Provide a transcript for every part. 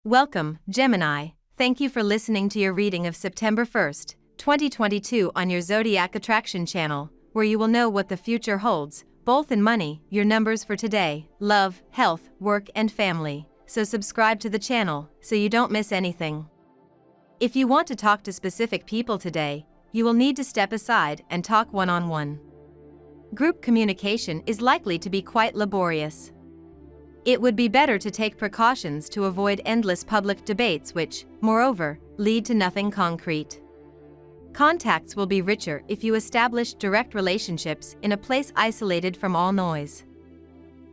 Welcome, Gemini. Thank you for listening to your reading of September 1st, 2022 on your Zodiac Attraction channel, where you will know what the future holds, both in money, your numbers for today, love, health, work, and family. So subscribe to the channel so you don't miss anything. If you want to talk to specific people today, you will need to step aside and talk one-on-one. Group communication is likely to be quite laborious. It would be better to take precautions to avoid endless public debates which, moreover, lead to nothing concrete. Contacts will be richer if you establish direct relationships in a place isolated from all noise.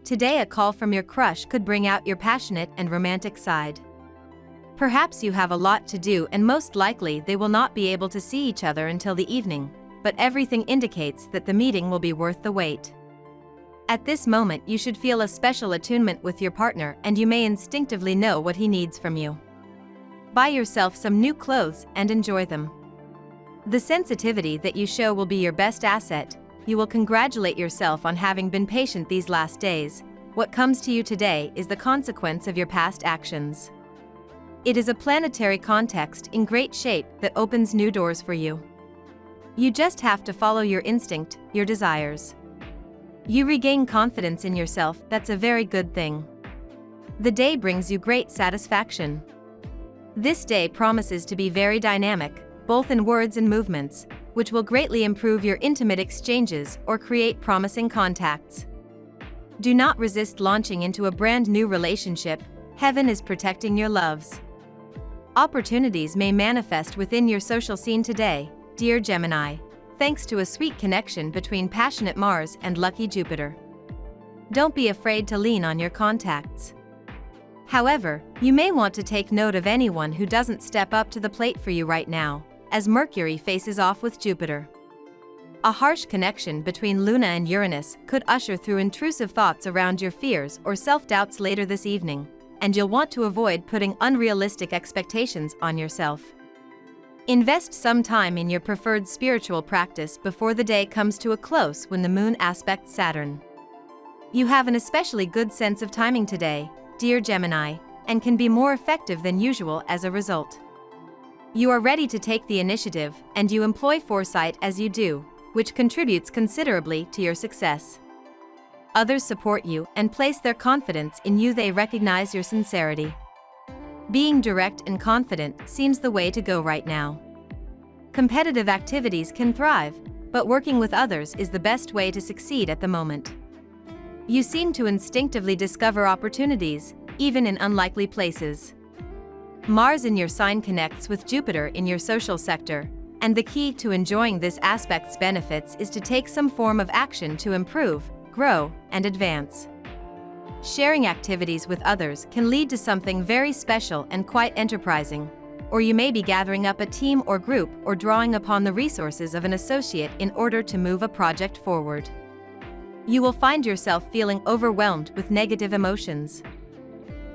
Today a call from your crush could bring out your passionate and romantic side. Perhaps you have a lot to do and most likely they will not be able to see each other until the evening, but everything indicates that the meeting will be worth the wait. At this moment you should feel a special attunement with your partner and you may instinctively know what he needs from you. Buy yourself some new clothes and enjoy them. The sensitivity that you show will be your best asset. You will congratulate yourself on having been patient these last days. What comes to you today is the consequence of your past actions. It is a planetary context in great shape that opens new doors for you. You just have to follow your instinct, your desires. You regain confidence in yourself, that's a very good thing. The day brings you great satisfaction. This day promises to be very dynamic, both in words and movements, which will greatly improve your intimate exchanges or create promising contacts. Do not resist launching into a brand new relationship. Heaven is protecting your loves. Opportunities may manifest within your social scene today, dear Gemini, thanks to a sweet connection between passionate Mars and lucky Jupiter. Don't be afraid to lean on your contacts. However, you may want to take note of anyone who doesn't step up to the plate for you right now, as Mercury faces off with Jupiter. A harsh connection between Luna and Uranus could usher through intrusive thoughts around your fears or self-doubts later this evening, and you'll want to avoid putting unrealistic expectations on yourself. Invest some time in your preferred spiritual practice before the day comes to a close when the moon aspects Saturn. You have an especially good sense of timing today, dear Gemini, and can be more effective than usual as a result. You are ready to take the initiative, and you employ foresight as you do, which contributes considerably to your success. Others support you and place their confidence in you. They recognize your sincerity. Being direct and confident seems the way to go right now. Competitive activities can thrive, but working with others is the best way to succeed at the moment. You seem to instinctively discover opportunities, even in unlikely places. Mars in your sign connects with Jupiter in your social sector, and the key to enjoying this aspect's benefits is to take some form of action to improve, grow, and advance. Sharing activities with others can lead to something very special and quite enterprising, or you may be gathering up a team or group or drawing upon the resources of an associate in order to move a project forward. You will find yourself feeling overwhelmed with negative emotions.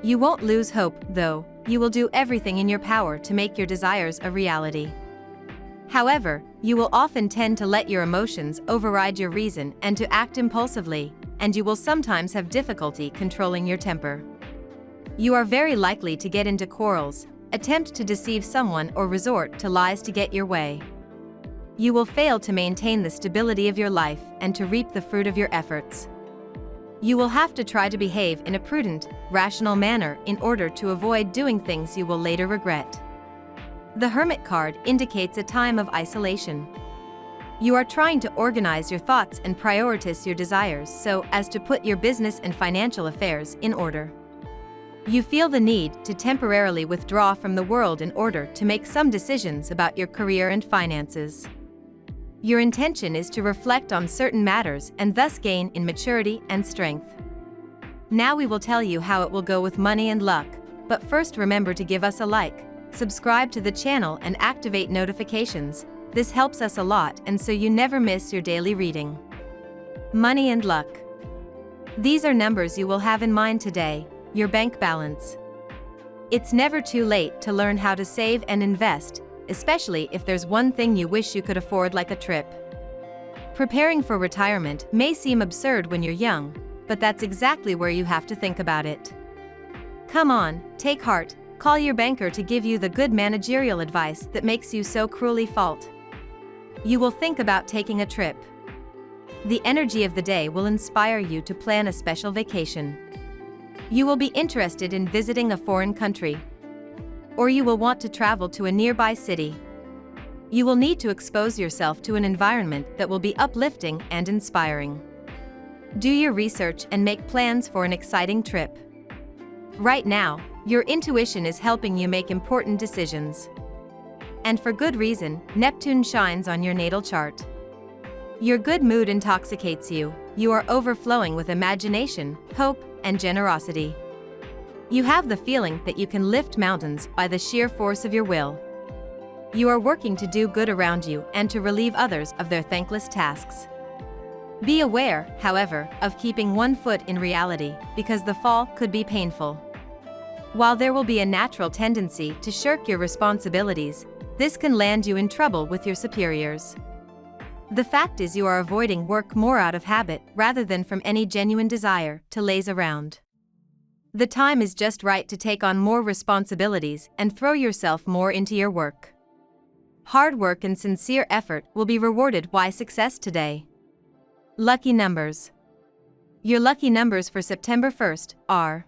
You won't lose hope, though. You will do everything in your power to make your desires a reality. However, you will often tend to let your emotions override your reason and to act impulsively, and you will sometimes have difficulty controlling your temper. You are very likely to get into quarrels, attempt to deceive someone or resort to lies to get your way. You will fail to maintain the stability of your life and to reap the fruit of your efforts. You will have to try to behave in a prudent, rational manner in order to avoid doing things you will later regret. The Hermit card indicates a time of isolation. You are trying to organize your thoughts and prioritize your desires so as to put your business and financial affairs in order. You feel the need to temporarily withdraw from the world in order to make some decisions about your career and finances. Your intention is to reflect on certain matters and thus gain in maturity and strength. Now we will tell you how it will go with money and luck, but first remember to give us a like, subscribe to the channel and activate notifications. This helps us a lot and so you never miss your daily reading. Money and luck. These are numbers you will have in mind today. Your bank balance. It's never too late to learn how to save and invest, especially if there's one thing you wish you could afford, like a trip. Preparing for retirement may seem absurd when you're young, but that's exactly where you have to think about it. Come on, take heart, Call your banker to give you the good managerial advice that makes you so cruelly fault. You will think about taking a trip. The energy of the day will inspire you to plan a special vacation. You will be interested in visiting a foreign country. Or you will want to travel to a nearby city. You will need to expose yourself to an environment that will be uplifting and inspiring. Do your research and make plans for an exciting trip. Right now, your intuition is helping you make important decisions. And for good reason, Neptune shines on your natal chart. Your good mood intoxicates you. You are overflowing with imagination, hope, and generosity. You have the feeling that you can lift mountains by the sheer force of your will. You are working to do good around you and to relieve others of their thankless tasks. Be aware, however, of keeping one foot in reality, because the fall could be painful. While there will be a natural tendency to shirk your responsibilities, this can land you in trouble with your superiors. The fact is, you are avoiding work more out of habit rather than from any genuine desire to laze around. The time is just right to take on more responsibilities and throw yourself more into your work. Hard work and sincere effort will be rewarded by success today. Lucky numbers. Your lucky numbers for September 1st are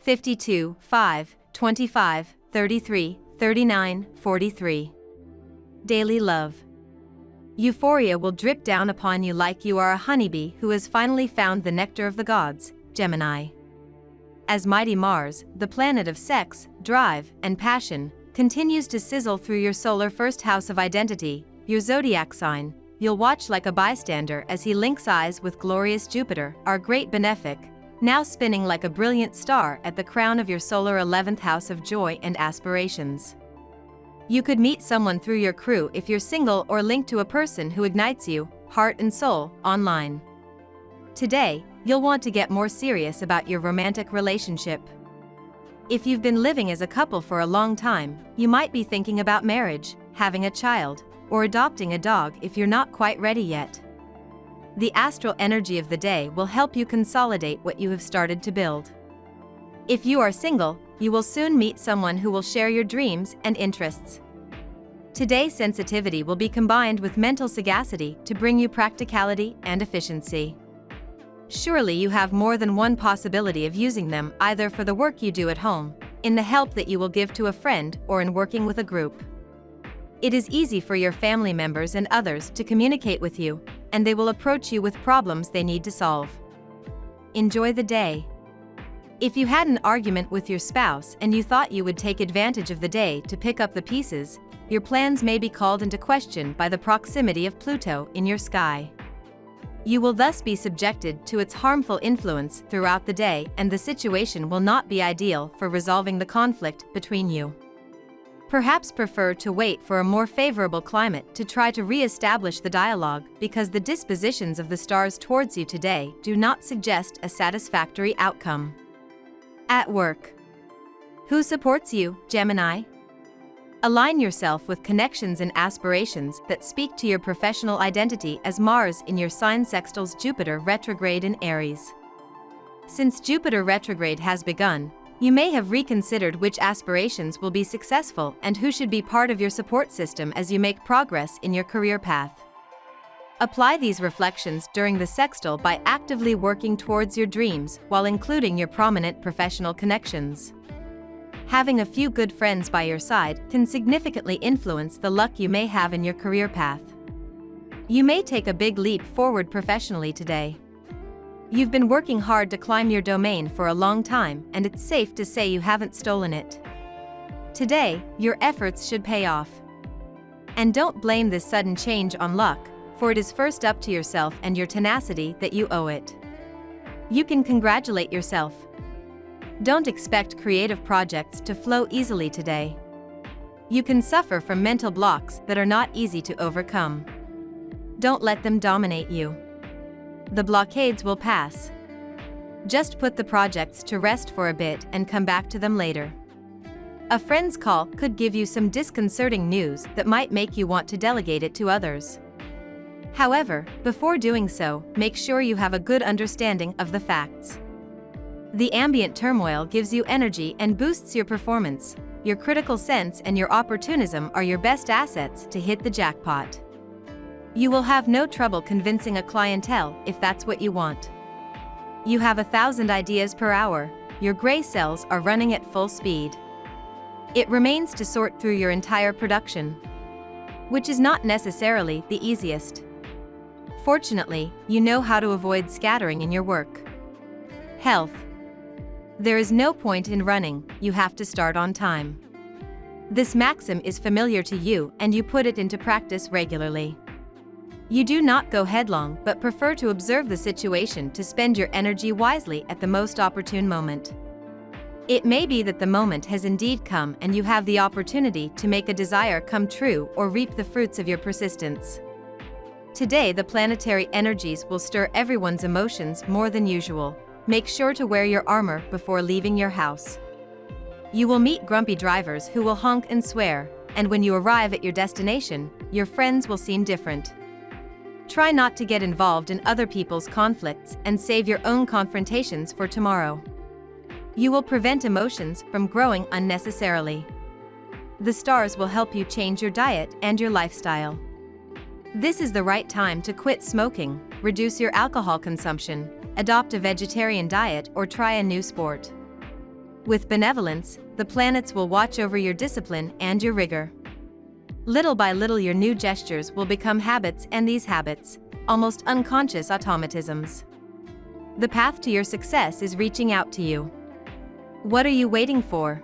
52, 5, 25, 33, 39, 43. Daily love. Euphoria will drip down upon you like you are a honeybee who has finally found the nectar of the gods, Gemini. As mighty Mars, the planet of sex, drive, and passion, continues to sizzle through your solar first house of identity, your zodiac sign, you'll watch like a bystander as he links eyes with glorious Jupiter, our great benefic, now spinning like a brilliant star at the crown of your solar 11th house of joy and aspirations. You could meet someone through your crew if you're single or linked to a person who ignites you, heart and soul, online. Today, you'll want to get more serious about your romantic relationship. If you've been living as a couple for a long time, you might be thinking about marriage, having a child, or adopting a dog if you're not quite ready yet. The astral energy of the day will help you consolidate what you have started to build. If you are single, you will soon meet someone who will share your dreams and interests. Today's sensitivity will be combined with mental sagacity to bring you practicality and efficiency. Surely you have more than one possibility of using them, either for the work you do at home, in the help that you will give to a friend, or in working with a group. It is easy for your family members and others to communicate with you, and they will approach you with problems they need to solve. Enjoy the day. If you had an argument with your spouse and you thought you would take advantage of the day to pick up the pieces, your plans may be called into question by the proximity of Pluto in your sky. You will thus be subjected to its harmful influence throughout the day, and the situation will not be ideal for resolving the conflict between you. Perhaps prefer to wait for a more favorable climate to try to re-establish the dialogue, because the dispositions of the stars towards you today do not suggest a satisfactory outcome. At work. Who supports you, Gemini? Align yourself with connections and aspirations that speak to your professional identity, as Mars in your sign sextiles Jupiter retrograde in Aries. Since Jupiter retrograde has begun, you may have reconsidered which aspirations will be successful and who should be part of your support system as you make progress in your career path. Apply these reflections during the sextile by actively working towards your dreams while including your prominent professional connections. Having a few good friends by your side can significantly influence the luck you may have in your career path. You may take a big leap forward professionally today. You've been working hard to climb your domain for a long time, and it's safe to say you haven't stolen it. Today, your efforts should pay off. And don't blame this sudden change on luck, for it is first up to yourself and your tenacity that you owe it. You can congratulate yourself. Don't expect creative projects to flow easily today. You can suffer from mental blocks that are not easy to overcome. Don't let them dominate you. The blockades will pass. Just put the projects to rest for a bit and come back to them later. A friend's call could give you some disconcerting news that might make you want to delegate it to others. However, before doing so, make sure you have a good understanding of the facts. The ambient turmoil gives you energy and boosts your performance. Your critical sense and your opportunism are your best assets to hit the jackpot. You will have no trouble convincing a clientele if that's what you want. You have 1,000 ideas per hour. Your gray cells are running at full speed. It remains to sort through your entire production, which is not necessarily the easiest. Fortunately, you know how to avoid scattering in your work. Health. There is no point in running, you have to start on time. This maxim is familiar to you and you put it into practice regularly. You do not go headlong but prefer to observe the situation to spend your energy wisely at the most opportune moment. It may be that the moment has indeed come and you have the opportunity to make a desire come true or reap the fruits of your persistence. Today the planetary energies will stir everyone's emotions more than usual. Make sure to wear your armor before leaving your house. You will meet grumpy drivers who will honk and swear, and when you arrive at your destination, your friends will seem different. Try not to get involved in other people's conflicts and save your own confrontations for tomorrow. You will prevent emotions from growing unnecessarily. The stars will help you change your diet and your lifestyle. This is the right time to quit smoking, reduce your alcohol consumption, adopt a vegetarian diet or try a new sport. With benevolence, the planets will watch over your discipline and your rigor. Little by little your new gestures will become habits and these habits, almost unconscious automatisms. The path to your success is reaching out to you. What are you waiting for?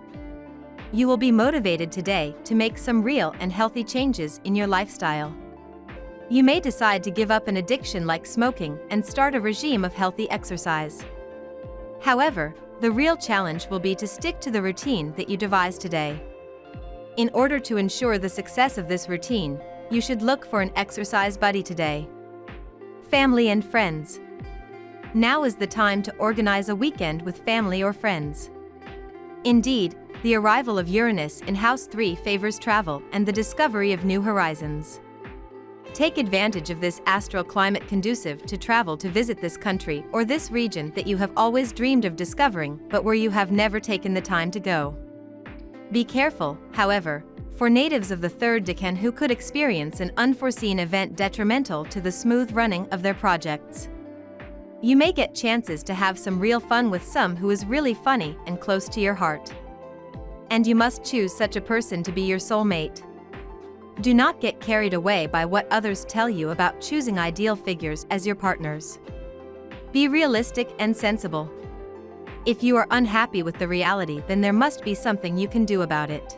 You will be motivated today to make some real and healthy changes in your lifestyle. You may decide to give up an addiction like smoking and start a regime of healthy exercise. However, the real challenge will be to stick to the routine that you devised today. In order to ensure the success of this routine, you should look for an exercise buddy today. Family and friends. Now is the time to organize a weekend with family or friends. Indeed, the arrival of Uranus in House 3 favors travel and the discovery of new horizons. Take advantage of this astral climate conducive to travel to visit this country or this region that you have always dreamed of discovering but where you have never taken the time to go. Be careful, however, for natives of the third decan who could experience an unforeseen event detrimental to the smooth running of their projects. You may get chances to have some real fun with some who is really funny and close to your heart. And you must choose such a person to be your soulmate. Do not get carried away by what others tell you about choosing ideal figures as your partners. Be realistic and sensible. If you are unhappy with the reality, then there must be something you can do about it.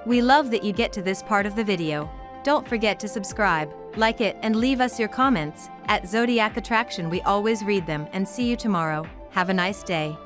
We love that you get to this part of the video. Don't forget to subscribe, like it and leave us your comments. At Zodiac Attraction we always read them and see you tomorrow. Have a nice day.